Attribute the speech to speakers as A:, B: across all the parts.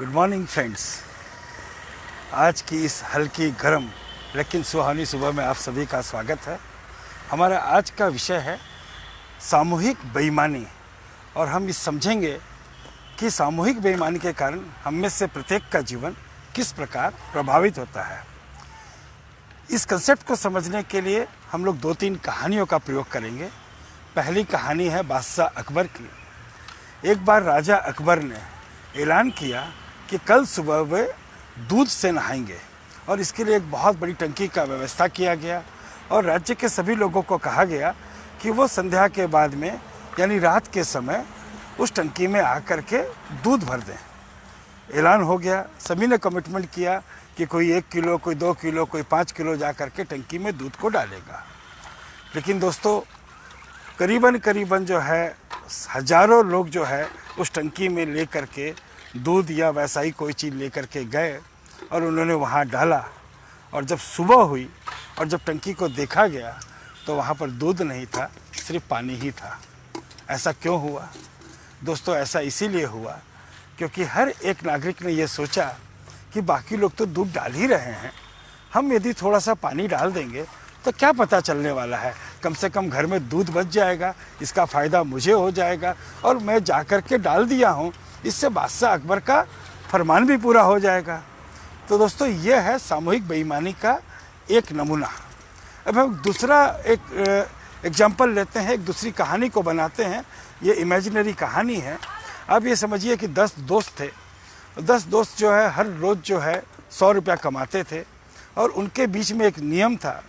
A: Good morning friends. आज की इस हल्की गर्म लेकिन सुहानी सुबह में आप सभी का स्वागत है। हमारा आज का विषय है सामूहिक बेईमानी और हम इस समझेंगे कि सामूहिक बेईमानी के कारण हम में से प्रत्येक का जीवन किस प्रकार प्रभावित होता है। इस कंसेप्ट को समझने के लिए हम लोग 2-3 कहानियों का प्रयोग करेंगे। पहली कहानी है बादशाह अकबर की। एक बार राजा अकबर ने ऐलान किया कि कल सुबह वे दूध से नहाएंगे और इसके लिए एक बहुत बड़ी टंकी का व्यवस्था किया गया और राज्य के सभी लोगों को कहा गया कि वो संध्या के बाद में यानी रात के समय उस टंकी में आकर के दूध भर दें। ऐलान हो गया, सभी ने कमिटमेंट किया कि कोई 1 किलो, कोई 2 किलो, कोई 5 किलो जा कर के टंकी में दूध को डालेगा। लेकिन दोस्तों करीबन जो है हजारों लोग जो है उस टंकी में ले कर के दूध या वैसा ही कोई चीज़ लेकर के गए और उन्होंने वहाँ डाला और जब सुबह हुई और जब टंकी को देखा गया तो वहाँ पर दूध नहीं था, सिर्फ पानी ही था। ऐसा क्यों हुआ दोस्तों? ऐसा इसीलिए हुआ क्योंकि हर एक नागरिक ने यह सोचा कि बाकी लोग तो दूध डाल ही रहे हैं, हम यदि थोड़ा सा पानी डाल देंगे तो क्या पता चलने वाला है, कम से कम घर में दूध बच जाएगा, इसका फ़ायदा मुझे हो जाएगा और मैं जा कर के डाल दिया हूँ, इससे बादशाह अकबर का फरमान भी पूरा हो जाएगा। तो दोस्तों यह है सामूहिक बेईमानी का एक नमूना। अब हम दूसरा एक एग्जाम्पल लेते हैं, एक दूसरी कहानी को बनाते हैं। ये इमेजिनरी कहानी है। अब ये समझिए कि 10 दोस्त थे। 10 दोस्त जो है हर रोज़ जो है 100 रुपया कमाते थे और उनके बीच में एक नियम था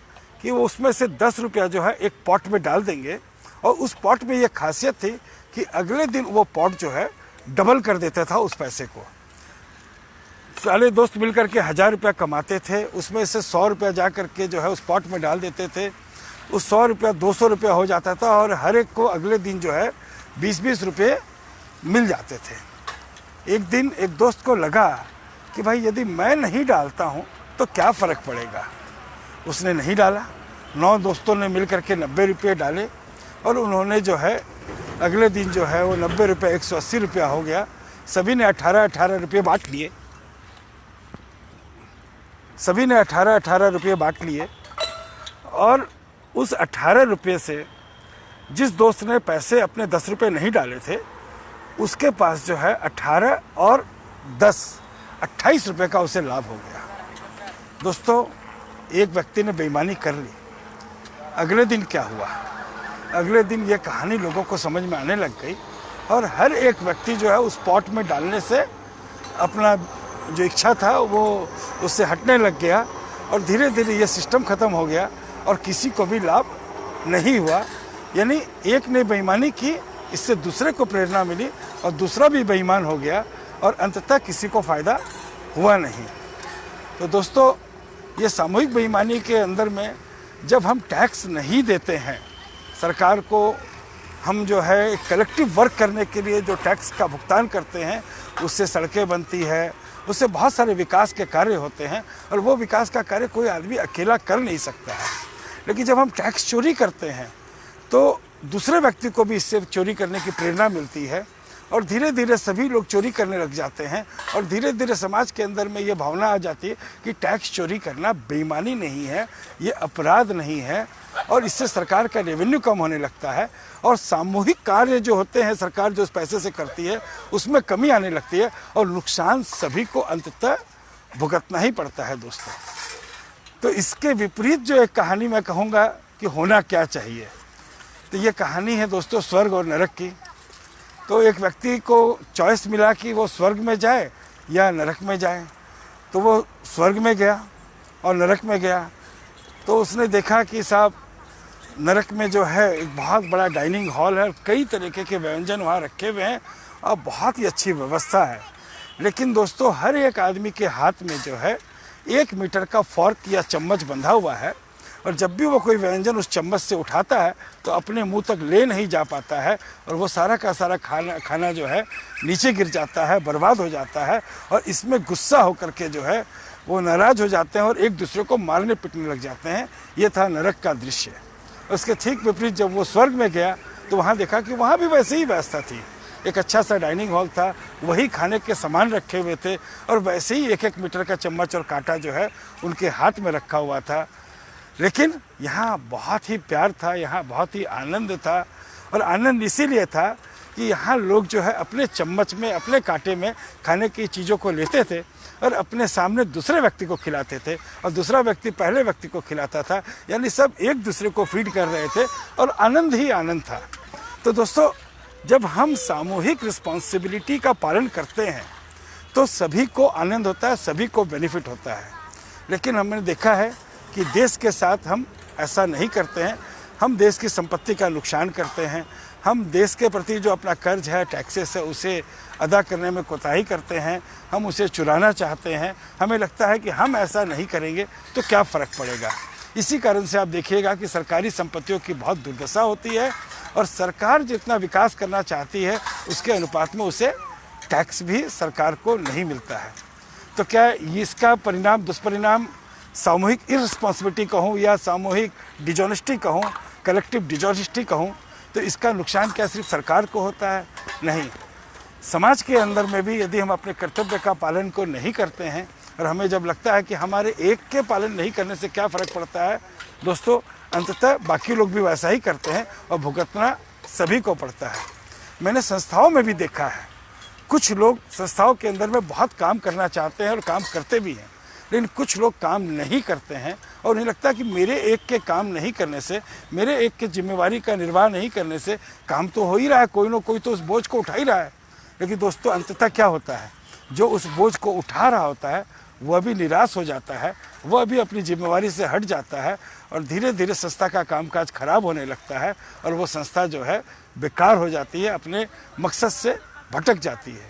A: कि वो उसमें से 10 रुपया जो है एक पॉट में डाल देंगे और उस पॉट में ये खासियत थी कि अगले दिन वो पॉट जो है डबल कर देता था उस पैसे को। सारे दोस्त मिलकर के 1000 रुपया कमाते थे, उसमें से 100 रुपया जा कर के जो है उस पॉट में डाल देते थे। उस 100 रुपया 200 रुपया हो जाता था और हर एक को अगले दिन जो है 20-20 रुपये मिल जाते थे। एक दिन एक दोस्त को लगा कि भाई यदि मैं नहीं डालता हूँ तो क्या फ़र्क पड़ेगा। उसने नहीं डाला। 9 दोस्तों ने मिल करके 90 रुपये डाले और उन्होंने जो है अगले दिन जो है वो 90 रुपये 180 रुपया हो गया। सभी ने 18-18 रुपये बांट लिए। सभी ने 18-18 रुपये बांट लिए और उस 18 रुपये से जिस दोस्त ने पैसे अपने 10 रुपये नहीं डाले थे उसके पास जो है 18 और 10 28 रुपये का उसे लाभ हो गया। दोस्तों एक व्यक्ति ने बेईमानी कर ली। अगले दिन क्या हुआ? अगले दिन ये कहानी लोगों को समझ में आने लग गई और हर एक व्यक्ति जो है उस पॉट में डालने से अपना जो इच्छा था वो उससे हटने लग गया और धीरे धीरे ये सिस्टम ख़त्म हो गया और किसी को भी लाभ नहीं हुआ। यानी एक ने बेईमानी की, इससे दूसरे को प्रेरणा मिली और दूसरा भी बेईमान हो गया और अंततः किसी को फ़ायदा हुआ नहीं। तो दोस्तों ये सामूहिक बेईमानी के अंदर में जब हम टैक्स नहीं देते हैं सरकार को, हम जो है कलेक्टिव वर्क करने के लिए जो टैक्स का भुगतान करते हैं उससे सड़कें बनती है, उससे बहुत सारे विकास के कार्य होते हैं और वो विकास का कार्य कोई आदमी अकेला कर नहीं सकता है। लेकिन जब हम टैक्स चोरी करते हैं तो दूसरे व्यक्ति को भी इससे चोरी करने की प्रेरणा मिलती है और धीरे धीरे सभी लोग चोरी करने लग जाते हैं और धीरे धीरे समाज के अंदर में ये भावना आ जाती है कि टैक्स चोरी करना बेईमानी नहीं है, ये अपराध नहीं है और इससे सरकार का रेवेन्यू कम होने लगता है और सामूहिक कार्य जो होते हैं सरकार जो उस पैसे से करती है उसमें कमी आने लगती है और नुकसान सभी को अंततः भुगतना ही पड़ता है। दोस्तों तो इसके विपरीत जो एक कहानी मैं कहूँगा कि होना क्या चाहिए, तो ये कहानी है दोस्तों स्वर्ग और नरक की। तो एक व्यक्ति को चॉइस मिला कि वो स्वर्ग में जाए या नरक में जाए, तो वो स्वर्ग में गया और नरक में गया। तो उसने देखा कि साहब नरक में जो है एक बहुत बड़ा डाइनिंग हॉल है, कई तरीके के व्यंजन वहाँ रखे हुए हैं और बहुत ही अच्छी व्यवस्था है। लेकिन दोस्तों हर एक आदमी के हाथ में जो है 1 मीटर का फॉर्क या चम्मच बंधा हुआ है और जब भी वो कोई व्यंजन उस चम्मच से उठाता है तो अपने मुंह तक ले नहीं जा पाता है और वो सारा का सारा खाना जो है नीचे गिर जाता है, बर्बाद हो जाता है और इसमें गुस्सा होकर के जो है वो नाराज़ हो जाते हैं और एक दूसरे को मारने पीटने लग जाते हैं। ये था नरक का दृश्य। उसके ठीक विपरीत जब वो स्वर्ग में गया तो वहाँ देखा कि वहाँ भी वैसे ही व्यवस्था थी। एक अच्छा सा डाइनिंग हॉल था, वही खाने के सामान रखे हुए थे और वैसे ही 1-1 मीटर का चम्मच और कांटा जो है उनके हाथ में रखा हुआ था। लेकिन यहाँ बहुत ही प्यार था, यहाँ बहुत ही आनंद था और आनंद इसीलिए था कि यहाँ लोग जो है अपने चम्मच में, अपने कांटे में खाने की चीज़ों को लेते थे और अपने सामने दूसरे व्यक्ति को खिलाते थे और दूसरा व्यक्ति पहले व्यक्ति को खिलाता था, यानी सब एक दूसरे को फीड कर रहे थे और आनंद ही आनंद था। तो दोस्तों, जब हम सामूहिक रिस्पॉन्सिबिलिटी का पालन करते हैं तो सभी को आनंद होता है, सभी को बेनिफिट होता है। लेकिन हमने देखा है कि देश के साथ हम ऐसा नहीं करते हैं, हम देश की संपत्ति का नुकसान करते हैं, हम देश के प्रति जो अपना कर्ज है, टैक्सेस है, उसे अदा करने में कोताही करते हैं, हम उसे चुराना चाहते हैं। हमें लगता है कि हम ऐसा नहीं करेंगे तो क्या फ़र्क पड़ेगा। इसी कारण से आप देखिएगा कि सरकारी संपत्तियों की बहुत दुर्दशा होती है और सरकार जितना विकास करना चाहती है उसके अनुपात में उसे टैक्स भी सरकार को नहीं मिलता है। तो क्या इसका परिणाम, दुष्परिणाम सामूहिक इररिस्पॉन्सिबिलिटी कहूँ या सामूहिक डिजॉनेस्टी कहूँ, कलेक्टिव डिजॉनेस्टी कहूँ, तो इसका नुकसान क्या सिर्फ सरकार को होता है? नहीं, समाज के अंदर में भी यदि हम अपने कर्तव्य का पालन को नहीं करते हैं और हमें जब लगता है कि हमारे एक के पालन नहीं करने से क्या फ़र्क पड़ता है, दोस्तों अंततः बाकी लोग भी वैसा ही करते हैं और भुगतना सभी को पड़ता है। मैंने संस्थाओं में भी देखा है, कुछ लोग संस्थाओं के अंदर में बहुत काम करना चाहते हैं और काम करते भी हैं, लेकिन कुछ लोग काम नहीं करते हैं और उन्हें लगता है कि मेरे एक के काम नहीं करने से, मेरे एक के जिम्मेवारी का निर्वाह नहीं करने से काम तो हो ही रहा है, कोई ना कोई तो उस बोझ को उठा ही रहा है। लेकिन दोस्तों अंततः क्या होता है, जो उस बोझ को उठा रहा होता है वह भी निराश हो जाता है, वह भी अपनी जिम्मेवारी से हट जाता है और धीरे धीरे संस्था का कामकाज खराब होने लगता है और वो संस्था जो है बेकार हो जाती है, अपने मकसद से भटक जाती है।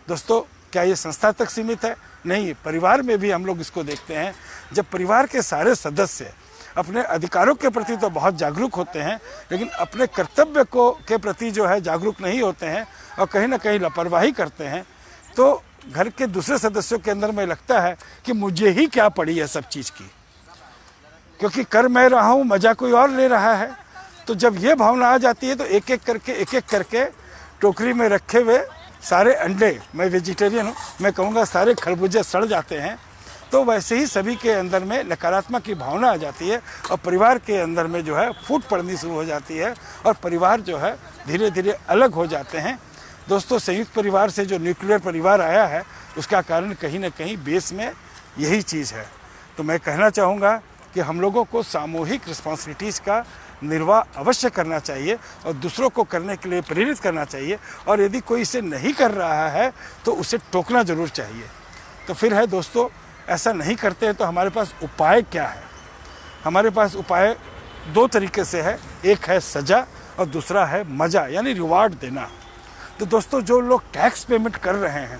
A: दोस्तों, क्या ये संस्था तक सीमित है? नहीं, परिवार में भी हम लोग इसको देखते हैं। जब परिवार के सारे सदस्य अपने अधिकारों के प्रति तो बहुत जागरूक होते हैं, लेकिन अपने कर्तव्य के प्रति जो है जागरूक नहीं होते हैं और कहीं ना कहीं लापरवाही करते हैं, तो घर के दूसरे सदस्यों के अंदर में लगता है कि मुझे ही क्या पड़ी है सब चीज़ की, क्योंकि कर मैं रहा हूँ, मज़ा कोई और ले रहा है। तो जब ये भावना आ जाती है तो एक एक करके टोकरी में रखे हुए सारे अंडे, मैं वेजिटेरियन हूँ, मैं कहूँगा सारे खरबूजे सड़ जाते हैं। तो वैसे ही सभी के अंदर में नकारात्मक की भावना आ जाती है और परिवार के अंदर में जो है फूट पड़नी शुरू हो जाती है और परिवार जो है धीरे धीरे अलग हो जाते हैं। दोस्तों, संयुक्त परिवार से जो न्यूक्लियर परिवार आया है उसका कारण कहीं ना कहीं बेस में यही चीज़ है। तो मैं कहना चाहूँगा कि हम लोगों को सामूहिक रिस्पॉन्सिबिलिटीज़ का निर्वाह अवश्य करना चाहिए और दूसरों को करने के लिए प्रेरित करना चाहिए और यदि कोई इसे नहीं कर रहा है तो उसे टोकना ज़रूर चाहिए। तो फिर है दोस्तों, ऐसा नहीं करते हैं तो हमारे पास उपाय क्या है? हमारे पास उपाय दो तरीके से है, एक है सज़ा और दूसरा है मज़ा, यानी रिवार्ड देना। तो दोस्तों, जो लोग टैक्स पेमेंट कर रहे हैं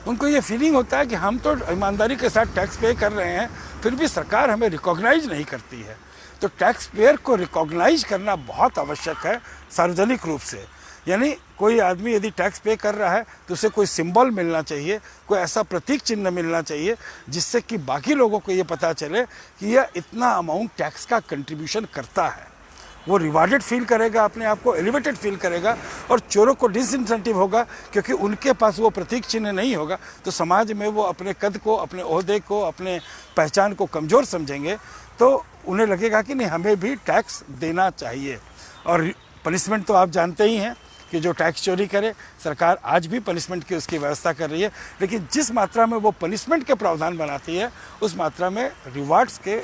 A: उनको ये फीलिंग होता है कि हम तो ईमानदारी के साथ टैक्स पे कर रहे हैं, फिर भी सरकार हमें रिकॉग्नाइज नहीं करती है। तो टैक्स पेयर को रिकॉग्नाइज करना बहुत आवश्यक है सार्वजनिक रूप से। यानी कोई आदमी यदि टैक्स पे कर रहा है तो उसे कोई सिंबल मिलना चाहिए, कोई ऐसा प्रतीक चिन्ह मिलना चाहिए जिससे कि बाकी लोगों को ये पता चले कि यह इतना अमाउंट टैक्स का कंट्रीब्यूशन करता है। वो रिवार्डेड फील करेगा, अपने आप को एलिवेटेड फील करेगा और चोरों को डिसइंसेंटिव होगा, क्योंकि उनके पास वो प्रतीक चिन्ह नहीं होगा तो समाज में वो अपने कद को, अपने ओहदे को, अपने पहचान को कमज़ोर समझेंगे। तो उन्हें लगेगा कि नहीं, हमें भी टैक्स देना चाहिए। और पनिशमेंट तो आप जानते ही हैं कि जो टैक्स चोरी करे, सरकार आज भी पनिशमेंट की उसकी व्यवस्था कर रही है, लेकिन जिस मात्रा में वो पनिशमेंट के प्रावधान बनाती है उस मात्रा में रिवार्ड्स के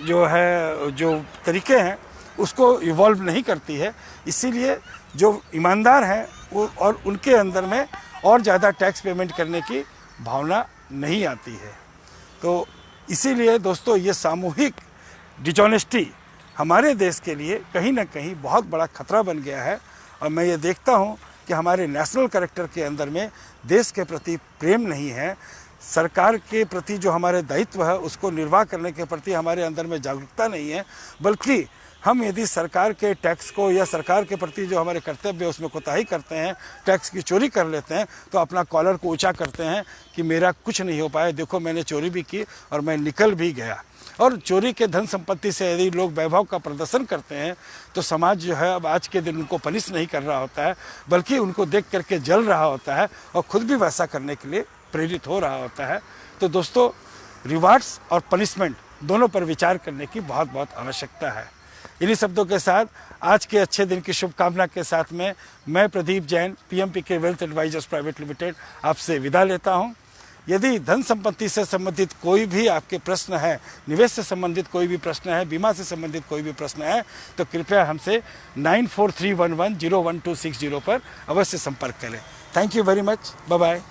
A: जो तरीके हैं उसको इवॉल्व नहीं करती है। इसीलिए जो ईमानदार हैं वो और उनके अंदर में और ज़्यादा टैक्स पेमेंट करने की भावना नहीं आती है। तो इसीलिए दोस्तों, ये सामूहिक डिसऑनेस्टी हमारे देश के लिए कहीं ना कहीं बहुत बड़ा खतरा बन गया है और मैं ये देखता हूँ कि हमारे नेशनल कैरेक्टर के अंदर में देश के प्रति प्रेम नहीं है, सरकार के प्रति जो हमारे दायित्व है उसको निर्वाह करने के प्रति हमारे अंदर में जागरूकता नहीं है, बल्कि हम यदि सरकार के टैक्स को या सरकार के प्रति जो हमारे कर्तव्य है उसमें कोताही करते हैं, टैक्स की चोरी कर लेते हैं, तो अपना कॉलर को ऊंचा करते हैं कि मेरा कुछ नहीं हो पाया, देखो मैंने चोरी भी की और मैं निकल भी गया। और चोरी के धन संपत्ति से यदि लोग वैभव का प्रदर्शन करते हैं तो समाज जो है अब आज के दिन उनको पनिश नहीं कर रहा होता है, बल्कि उनको देख करके जल रहा होता है और खुद भी वैसा करने के लिए प्रेरित हो रहा होता है। तो दोस्तों, रिवार्ड्स और पनिशमेंट दोनों पर विचार करने की बहुत बहुत आवश्यकता है। इन्हीं शब्दों के साथ आज के अच्छे दिन की शुभकामना के साथ में मैं Pradeep Jain, PMPK wealth advisors private limited आपसे विदा लेता हूं। यदि धन संपत्ति से संबंधित कोई भी आपके प्रश्न है, निवेश से संबंधित कोई भी प्रश्न है, बीमा से संबंधित कोई भी प्रश्न है, तो कृपया हमसे 9431101260 पर अवश्य संपर्क करें। Thank you very much. Bye bye.